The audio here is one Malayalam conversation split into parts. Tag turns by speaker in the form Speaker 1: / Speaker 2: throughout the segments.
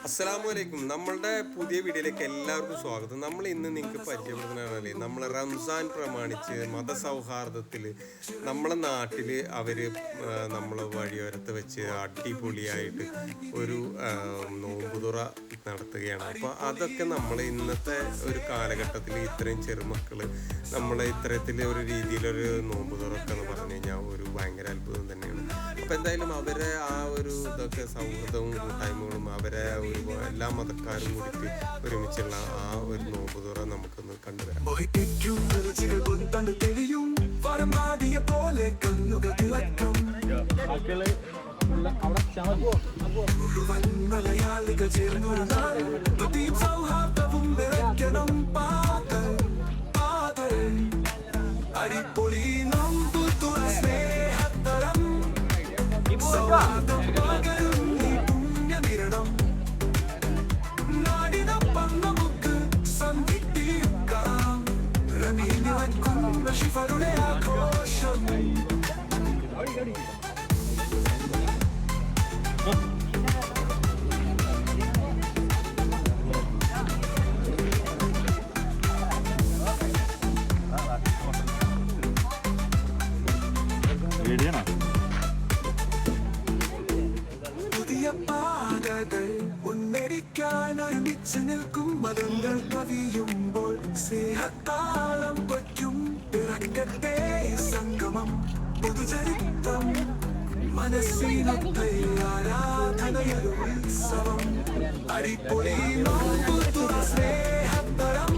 Speaker 1: അസ്സലാമലൈക്കും. നമ്മളുടെ പുതിയ വീഡിയോയിലേക്ക് എല്ലാവർക്കും സ്വാഗതം. നമ്മൾ ഇന്ന് നിങ്ങൾക്ക് പരിചയപ്പെടുത്തുന്നതാണല്ലേ, നമ്മൾ റംസാൻ പ്രമാണിച്ച് മതസൗഹാർദ്ദത്തിൽ നമ്മളെ നാട്ടിൽ അവർ നമ്മൾ വഴിയോരത്ത് വെച്ച് അടിപൊളിയായിട്ട് ഒരു നോമ്പുതുറ നടത്തുകയാണ്. അപ്പോൾ അതൊക്കെ നമ്മൾ ഇന്നത്തെ ഒരു കാലഘട്ടത്തിൽ ഇത്രയും ചെറുമക്കൾ നമ്മളെ ഇത്തരത്തിൽ ഒരു രീതിയിലൊരു നോമ്പുതുറൊക്കെ എന്ന് പറഞ്ഞു കഴിഞ്ഞാൽ ഒരു ഭയങ്കര അത്ഭുതം തന്നെയാണ്. അപ്പോൾ എന്തായാലും അവരെ ആ ഒരു ഇതൊക്കെ സൗഹൃദവും കൂട്ടായ്മകളും അവരെ ഒരു എല്ലാ മതക്കാരും കൂടിയിട്ട് ഒരുമിച്ചുള്ള ആ ഒരു നോമ്പുതുറ നമുക്കൊന്ന് കണ്ടുവരാം.
Speaker 2: പുതിയ പാതകൾ ഉന്നരിക്കാൻ ഒരുമിച്ച് നിൽക്കും മതങ്ങൾ കവിയുമ്പോൾ സ്നേഹത്താളം പറ്റും പിറക്കട്ടെ സംഗമം പുതുചരിത്രം മനസ്സിനൊത്ത ആരാധനയൊരു ഉത്സവം അടിപൊളി നോമ്പുതുറ സ്നേഹത്തരം.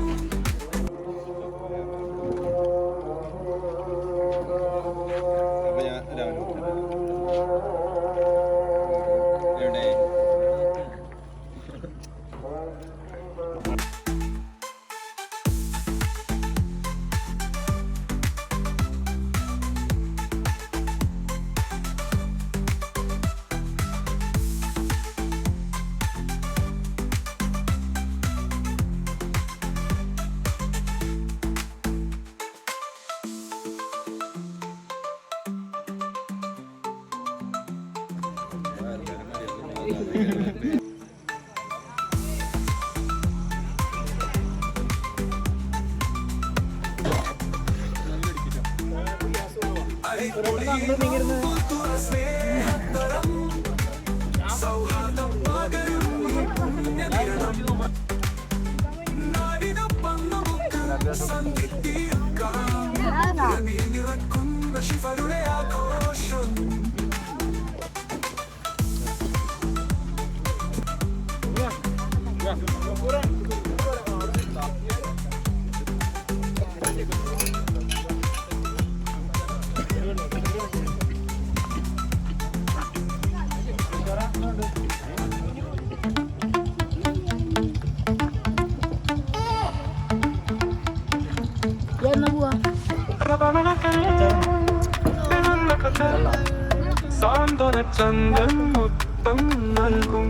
Speaker 3: സാന്ത്വനചന്ദ്രൻ മുത്തം നൽകും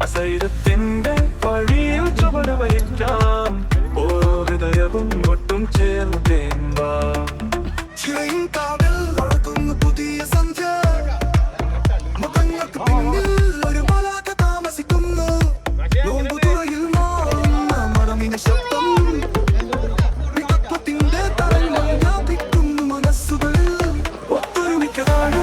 Speaker 3: അസൈരത്തിന്റെ വഴിയിൽ ചുവടുവയ്ക്കാം ഓരോ ഹൃദയവും ഒട്ടും ചേർന്നു തേമ്പാം.
Speaker 2: ചിറയിൻകാവിൽ വളർത്തുന്ന പുതിയ സന്ധ്യ മുഖങ്ങൾക്ക് പിന്നിൽ ഒരു മലാഖ താമസിക്കുന്നു. നോമ്പുതുറയിൽ മാറുന്ന മടമിന ശബ്ദം വിതത്വത്തിന്റെ തരംഗം വ്യാപിക്കുന്നു മനസ്സുകളിൽ ഒത്തൊരുമിക്കതാണ്.